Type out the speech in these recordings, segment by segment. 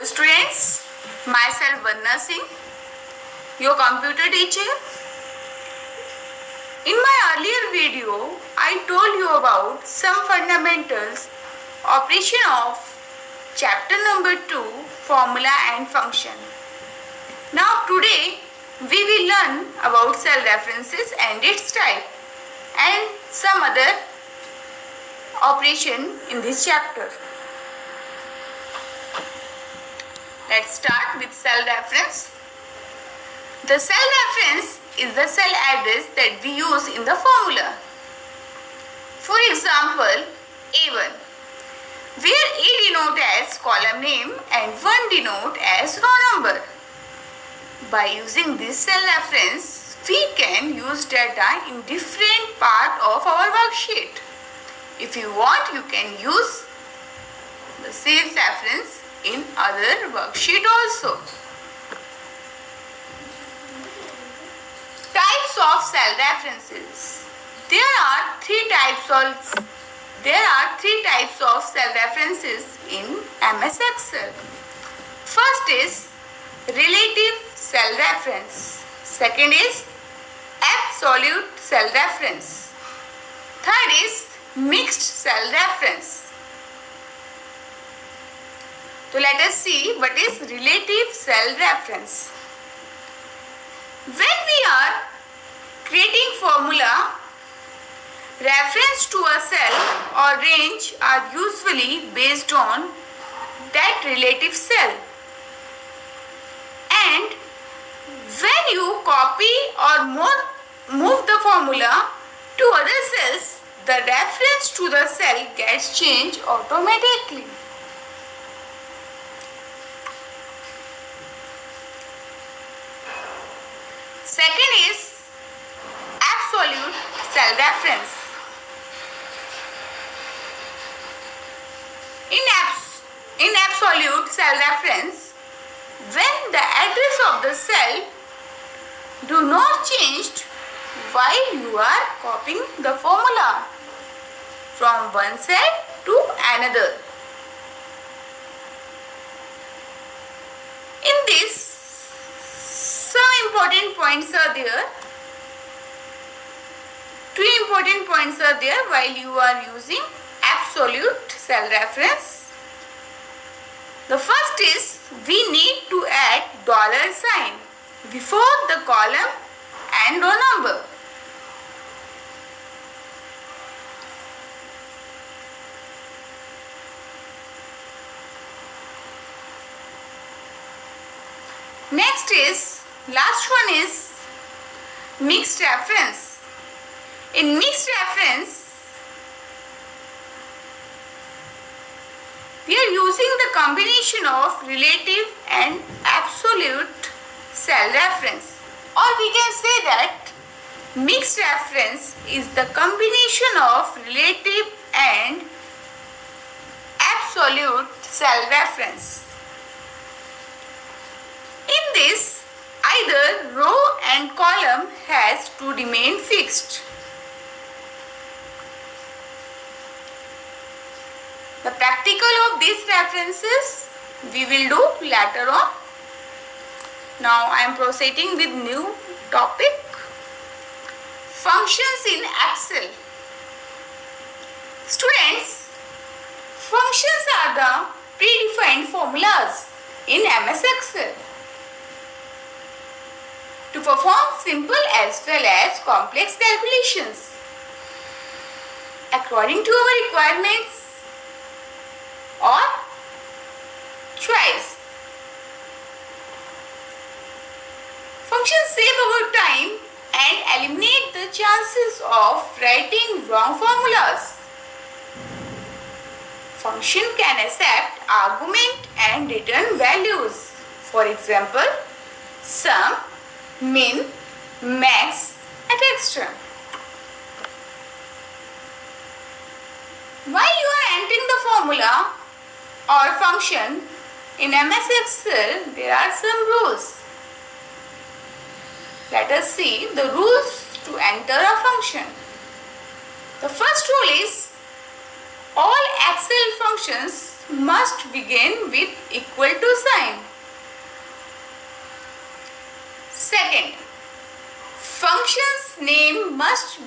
students, myself Vandana Singh, your computer teacher. In my earlier video, I told you about some fundamentals operation of chapter number 2, formula and function. Now today we will learn about cell references and its type and some other operation in this chapter. Let's start with cell reference. The cell reference is the cell address that we use in the formula. For example, A1, where A denote as column name and 1 denote as row number. By using this cell reference, we can use data in different part of our worksheet. If you want, you can use the same reference in other worksheet also. Types of cell references. There are three types of cell references in MS Excel. First is relative cell reference. Second is absolute cell reference. Third is mixed cell reference. So let us see what is relative cell reference. When we are creating formula, reference to a cell or range are usually based on that relative cell. And when you copy or move the formula to other cells, the reference to the cell gets changed automatically. Second is absolute cell reference. In absolute cell reference, when the address of the cell do not change while you are copying the formula from one cell to another. In this, some important points are there. Two important points are there while you are using absolute cell reference. The first is we need to add $sign before the column and row number. Next is, last one is mixed reference. In mixed reference, we are using the combination of relative and absolute cell reference. Or we can say that mixed reference is the combination of relative and absolute cell reference. In this, either row and column has to remain fixed. The practical of these references we will do later on. Now I am proceeding with new topic. Functions in Excel. Students, functions are the predefined formulas in MS Excel to perform simple as well as complex calculations according to our requirements or choice. Functions save our time and eliminate the chances of writing wrong formulas. Function can accept argument and return values. For example, sum, min, max, etc. While you are entering the formula or function in MS Excel, there are some rules. Let us see the rules to enter a function. The first rule is all Excel functions must begin with equal to sign.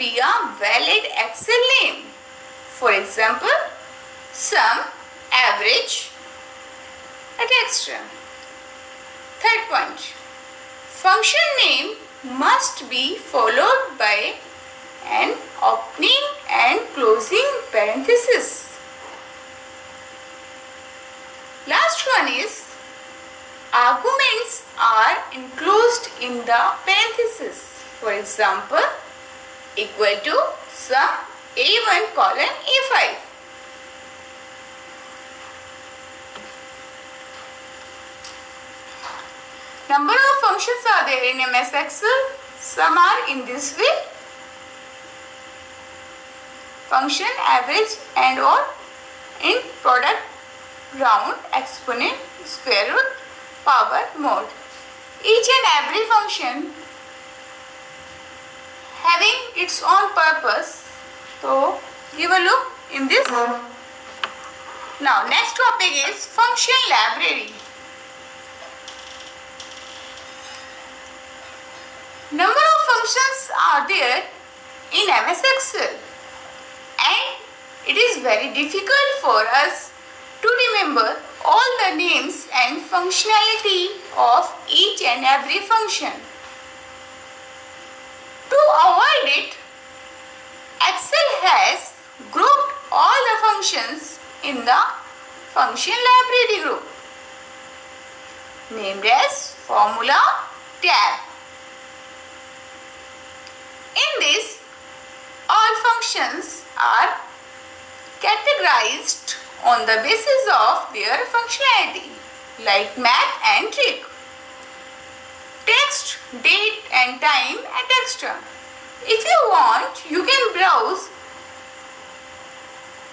be a valid Excel name. For example, sum, average, etc. Third point, function name must be followed by an opening and closing parenthesis. Last one is, arguments are enclosed in the parenthesis. For example, equal to sum A1 colon A5. Number of functions are there in MS Excel. Some are in this way. Function, average and or in product, round, exponent, square root, power, mode. Each and every function having its own purpose. So give a look in this. Now next topic is function library. Number of functions are there in MS Excel and it is very difficult for us to remember all the names and functionality of each and every function. To avoid it, Excel has grouped all the functions in the function library group named as Formula tab. In this, all functions are categorized on the basis of their functionality, like math and trick, text, date and time, and extra. If you want, you can browse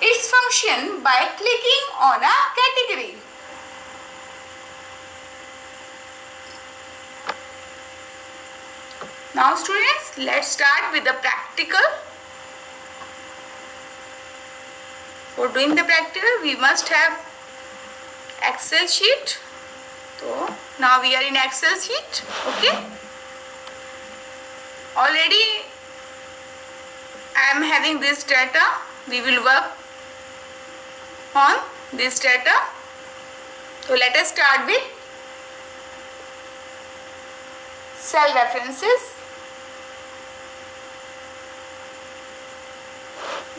its function by clicking on a category. Now students, let's start with the practical. For doing the practical, we must have Excel sheet. So now we are in Excel sheet. Okay. Already I am having this data. We will work on this data. So let us start with cell references.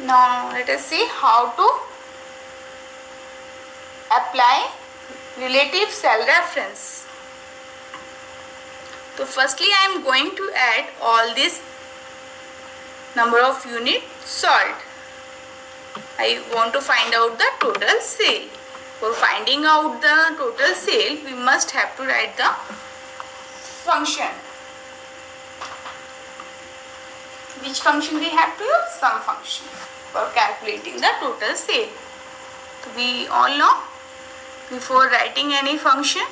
Now let us see how to apply relative cell reference. So firstly I am going to add all this number of unit sold. I want to find out the total sale. For finding out the total sale, we must have to write the function. Which function we have to use? Sum function for calculating the total sale. So we all know, before writing any function,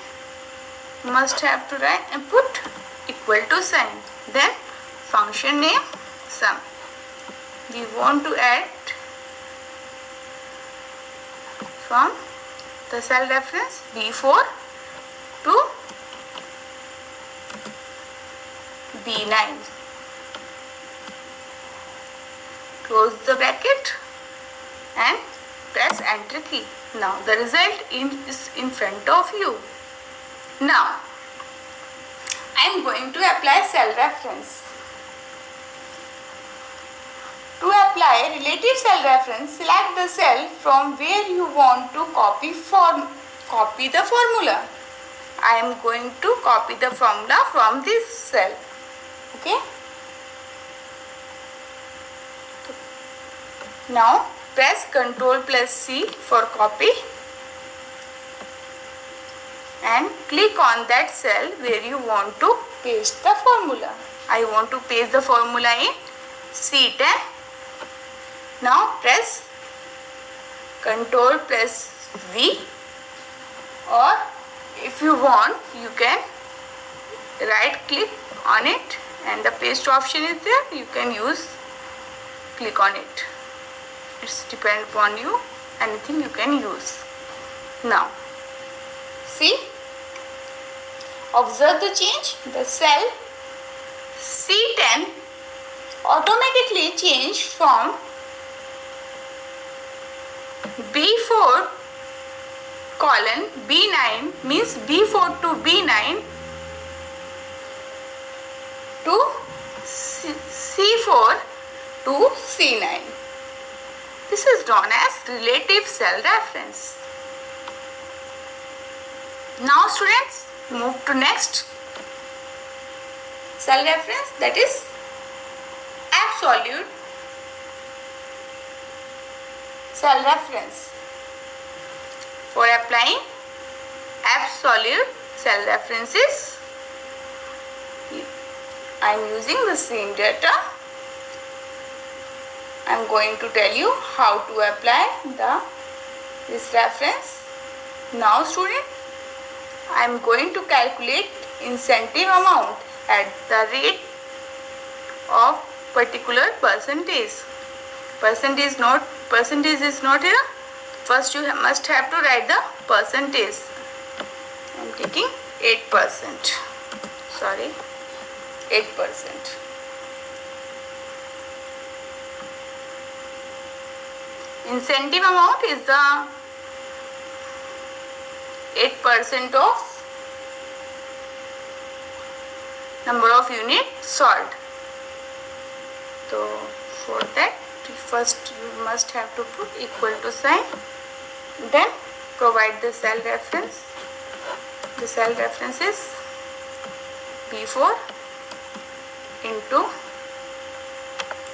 you must have to write and put equal to sign. Then function name sum. We want to add from the cell reference B4 to B9. Close the bracket and press enter key. Now the result is in front of you. Now I am going to apply cell reference. To apply relative cell reference, select the cell from where you want to copy the formula. I am going to copy the formula from this cell. Okay. Now press Ctrl plus C for copy and click on that cell where you want to paste the formula. I want to paste the formula in C10. Now press Ctrl plus V, or if you want you can right click on it and the paste option is there. You can click on it. It's depend upon you. Anything you can use. Now see, observe the change. The cell C10 automatically change from B4 colon B9 means B4 to B9 to C4 to C9. This is known as relative cell reference. Now students, move to next cell reference, that is absolute cell reference. For applying absolute cell references, I am using the same data. I am going to tell you how to apply this reference. Now student, I am going to calculate incentive amount at the rate of particular percentage. Percentage is not here. First you must have to write the percentage. I am taking 8%. Sorry, 8%. Incentive amount is the 8% of number of units sold. So for that, first you must have to put equal to sign, then provide the cell reference. The cell reference is B4 into,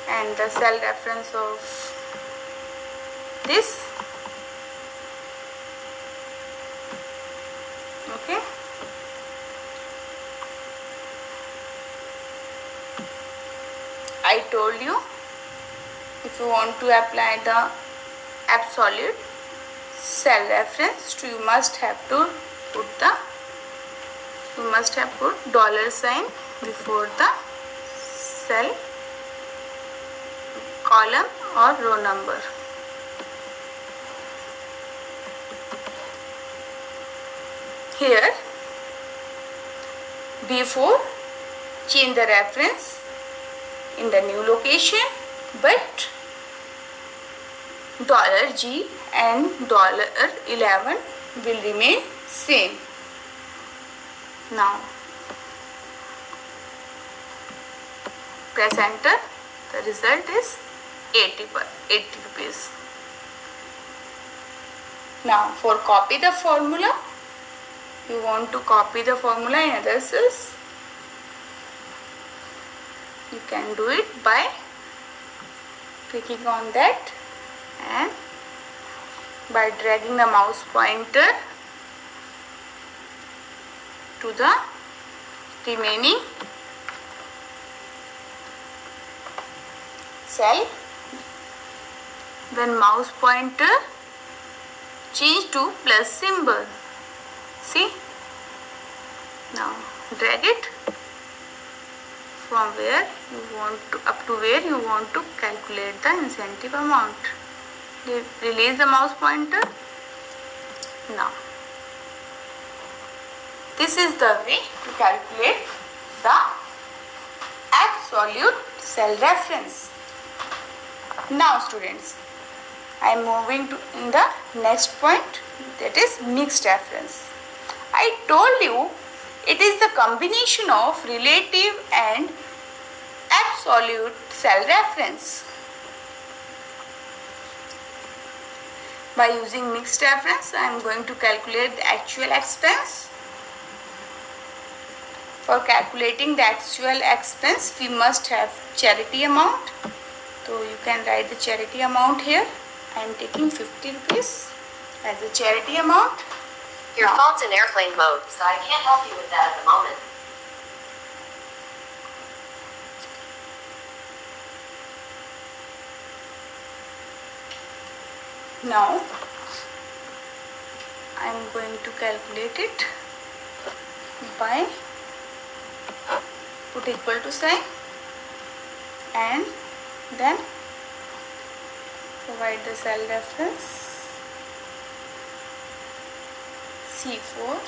and the cell reference of this, okay, I told you, if you want to apply the absolute cell reference, you must have put dollar sign before the cell, column or row number. Here B4 change the reference in the new location, but $G and $11 will remain same. Now press enter. The result is 80 rupees. Now for copy the formula, you want to copy the formula in other cells, you can do it by clicking on that and by dragging the mouse pointer to the remaining cell. When mouse pointer change to plus symbol, see, now drag it from where you want to up to where you want to calculate the incentive amount. Release the mouse pointer. Now this is the way to calculate the absolute cell reference. Now students, I am moving to in the next point, that is mixed reference. I told you it is the combination of relative and absolute cell reference. By using mixed reference, I am going to calculate the actual expense. For calculating the actual expense, we must have charity amount. So you can write the charity amount here. I am taking 50 rupees as a charity amount. Your phone's in airplane mode, so I can't help you with that at the moment. Now I am going to calculate it by put equal to sign and then provide the cell reference C4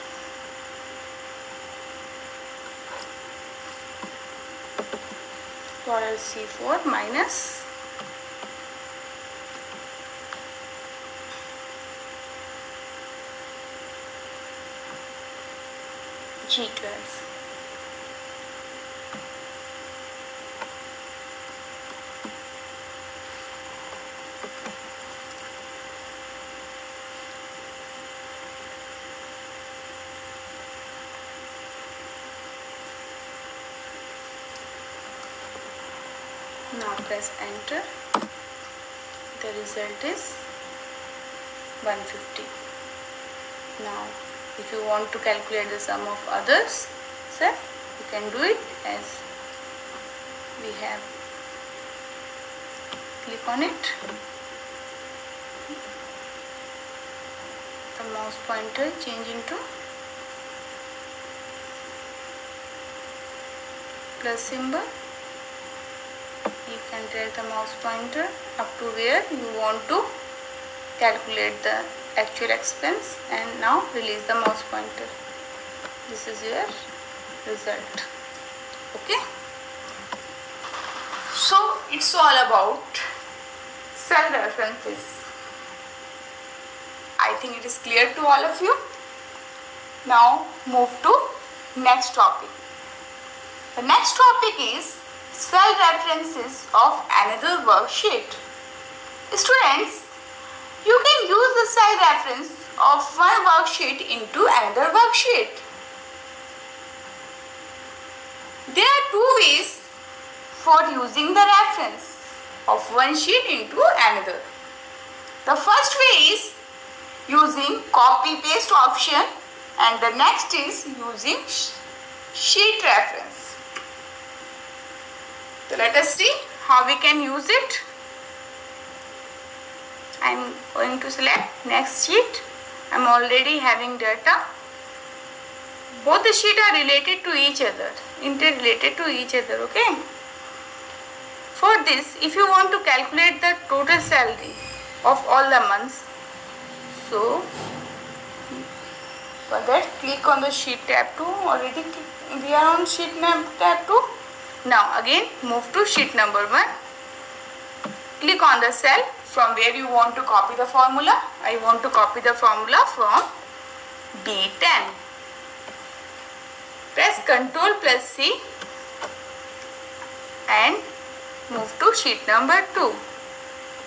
Total C4 minus G12. Now press enter. The result is 150. Now if you want to calculate the sum of others, sir, you can do it as we have. Click on it. The mouse pointer change into plus symbol. You can drag the mouse pointer up to where you want to calculate the actual expense, and now release the mouse pointer. This is your result. Okay. So it's all about cell references. I think it is clear to all of you. Now move to next topic. The next topic is cell references of another worksheet. Students, you can use the cell reference of one worksheet into another worksheet. There are two ways for using the reference of one sheet into another. The first way is using copy paste option, and the next is using sheet reference. So let us see how we can use it. I am going to select next sheet. I am already having data. Both the sheets are related to each other, interrelated to each other, okay? For this, if you want to calculate the total salary of all the months, so for that click on the sheet tab 2. Already we are on sheet tab 2. Now again move to sheet number 1. Click on the cell from where you want to copy the formula. I want to copy the formula from B10. Press Ctrl plus C and move to sheet number 2.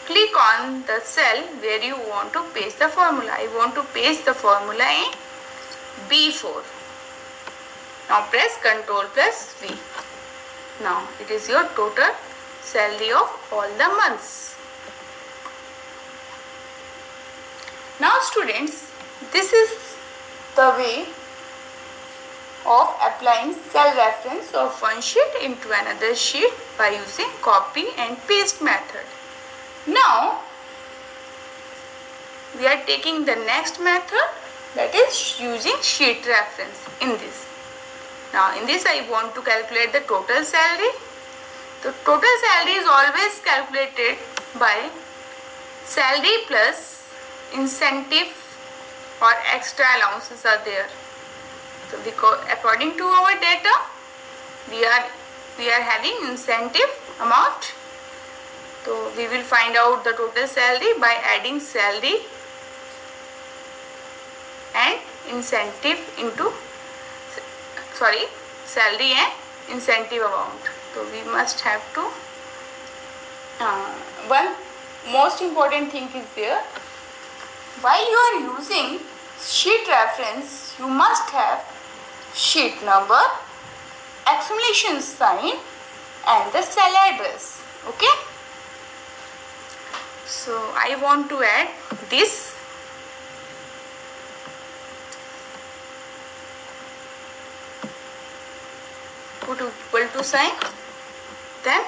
Click on the cell where you want to paste the formula. I want to paste the formula in B4. Now press Ctrl plus V. Now it is your total salary of all the months. Now students, this is the way of applying cell reference of one sheet into another sheet by using copy and paste method. Now we are taking the next method, that is using sheet reference in this. Now in this I want to calculate the total salary. The total salary is always calculated by salary plus incentive or extra allowances are there. So because according to our data, we are having incentive amount. So we will find out the total salary by adding salary and incentive into salary and incentive amount. So we must have to one most important thing is there. While you are using sheet reference, you must have sheet number, exclamation sign and the cell address. Okay. So I want to add this. Put equal to sign, then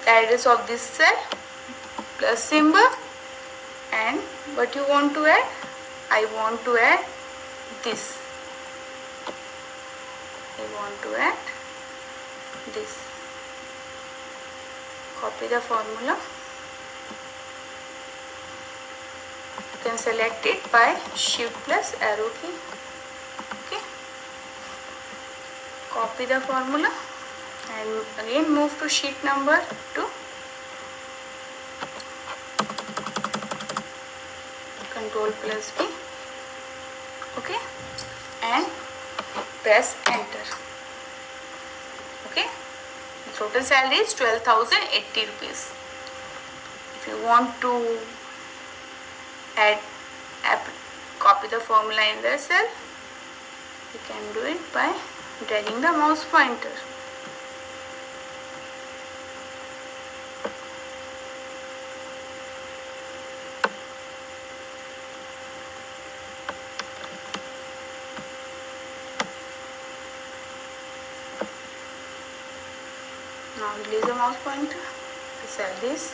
the address of this cell plus symbol, and what you want to add? I want to add this. I want to add this. Copy the formula. You can select it by shift plus arrow key. Okay. Copy the formula And again move to sheet number 2. Control plus V. Okay, and press enter. Okay, the total salary is 12,080 rupees. If you want to copy the formula in the cell, you can do it by dragging the mouse pointer. Now release the mouse pointer. The cell is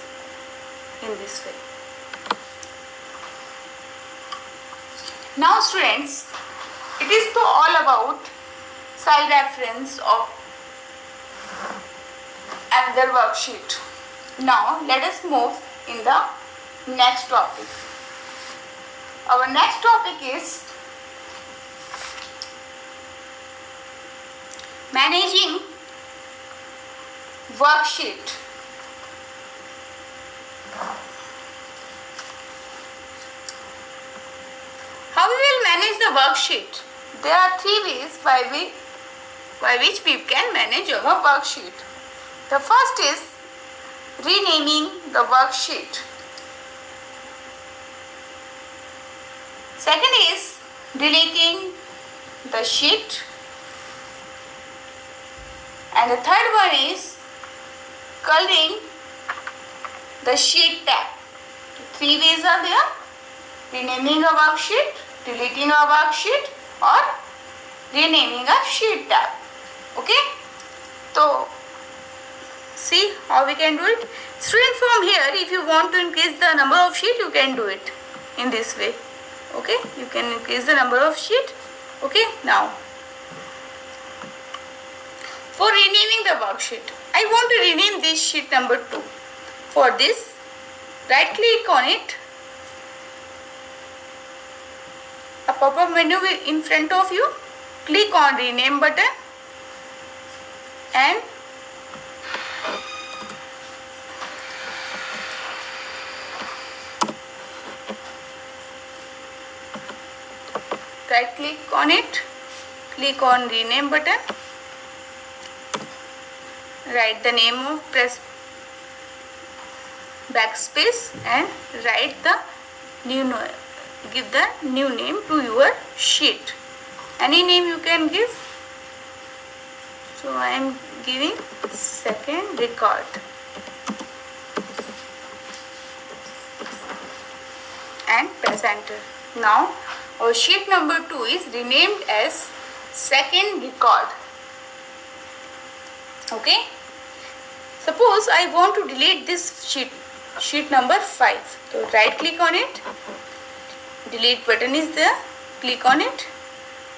in this way. Now students, it is all about cell reference of another worksheet. Now let us move in the next topic. Our next topic is managing worksheet. How we will manage the worksheet? There are 3 ways by which we can manage our worksheet. The first is renaming the worksheet. Second is deleting the sheet. And the third one is coloring the sheet tab. 3 ways are there: renaming a worksheet, deleting a worksheet, or renaming a sheet tab. Okay, so see how we can do it. Student, from here, if you want to increase the number of sheet, you can do it in this way. Okay, you can increase the number of sheet. Okay, now for renaming the worksheet, I want to rename this sheet number 2. For this, right click on it. A pop-up menu will in front of you. Click on rename button and right click on it. Click on rename button. Write the name of, press backspace and write the new, give the new name to your sheet. Any name you can give. So I am giving second record. And press enter. Now our sheet number 2 is renamed as second record. Okay. Suppose I want to delete this sheet number 5. So right click on it. Delete button is there. Click on it.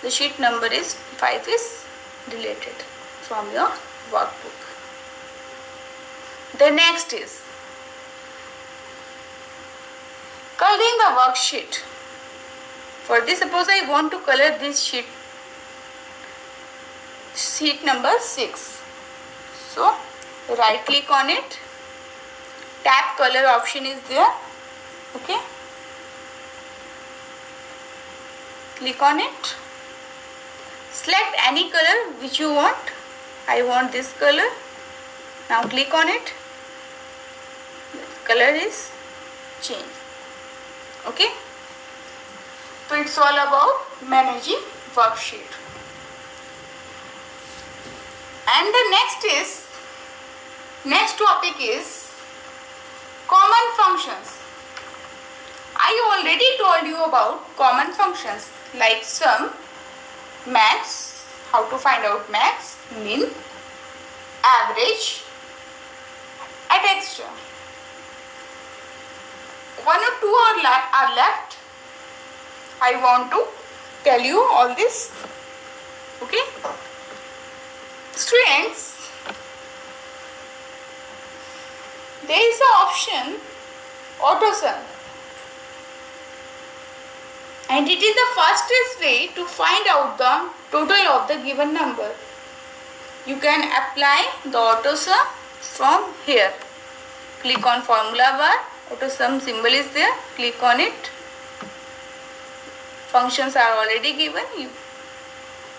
The sheet number is 5 is deleted from your workbook. The next is coloring the worksheet. For this, suppose I want to color this sheet number 6. So right click on it. Tab color option is there. Okay. Click on it. Select any color which you want. I want this color. Now click on it. The color is changed. Okay. So it's all about managing worksheet. And the next topic is common functions. I already told you about common functions like sum, max, how to find out max, min, average, and extra. 1 or 2 are left. I want to tell you all this. Okay. Students, there is an option auto sum, and it is the fastest way to find out the total of the given number. You can apply the AutoSum from here. Click on formula bar, AutoSum symbol is there, click on it. Functions are already given. You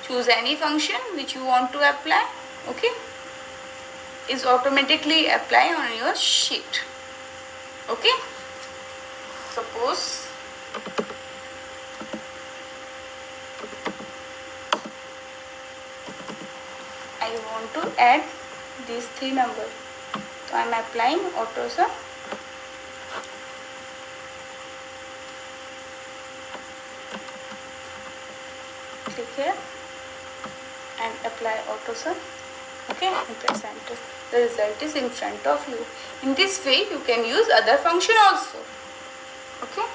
choose any function which you want to apply. Okay, is automatically apply on your sheet. Okay, suppose I want to add these three numbers, so I am applying AutoSum. Click here and apply AutoSum. Okay, and press enter. The result is in front of you. In this way you can use other function also. Okay,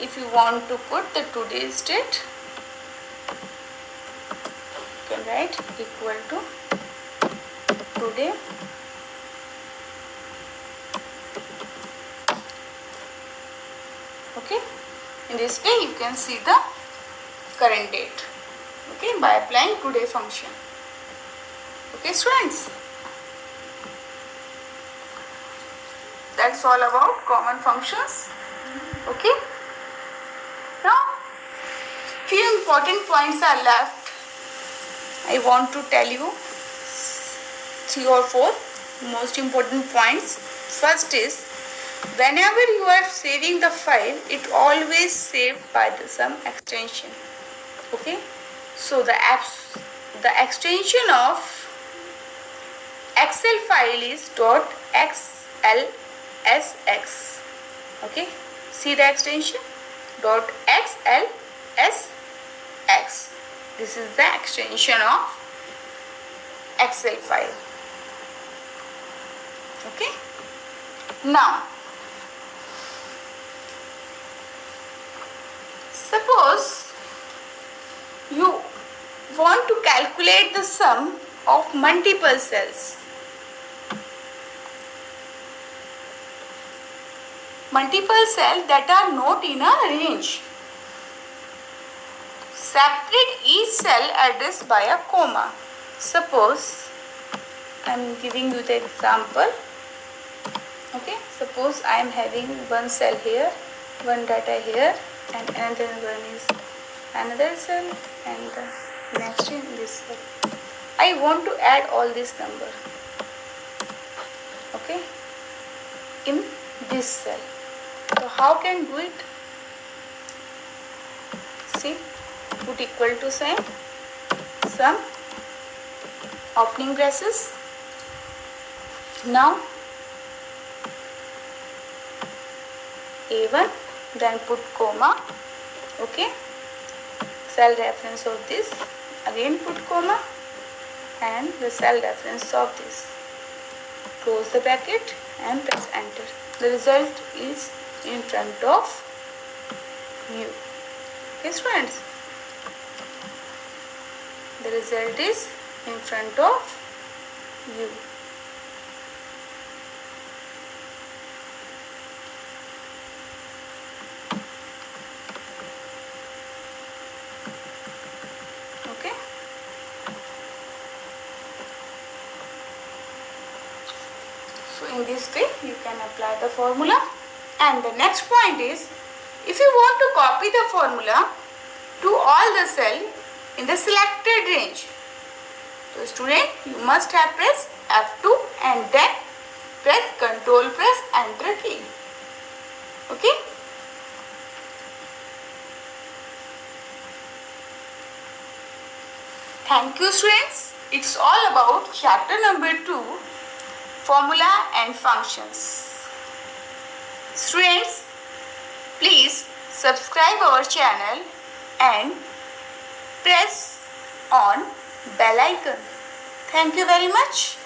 if you want to put the today's date, you can write equal to today okay. In this way you can see the current date, okay, by applying today function. Okay students, that's all about common functions. Okay, now few important points are left. I want to tell you 3 or 4 most important points. First is, whenever you are saving the file, it always saved by some extension. Okay, so the extension of Excel file is .xlsx. Okay, see the extension .xlsx. This is the extension of Excel file. Okay, now suppose you want to calculate the sum of multiple cells. Multiple cells that are not in a range. Separate each cell address by a comma. Suppose I am giving you the example. Okay, suppose I am having one cell here, one data here, and another one is another cell, and the next in this cell. I want to add all this number, okay, in this cell. So how can do it? See, put equal to sign, sum, opening braces. Now A1, then put comma. Okay, cell reference of this, again put comma, and the cell reference of this. Close the bracket and press enter. The result is in front of you. Okay students, the result is in front of you. Okay, so in this way you can apply the formula. And the next point is, if you want to copy the formula to all the cell in the selected range, so student, you must have pressed F2 and then press Ctrl press enter key. Okay, thank you students. It's all about chapter number 2, formula and functions. Students, please subscribe our channel and press on bell icon. Thank you very much.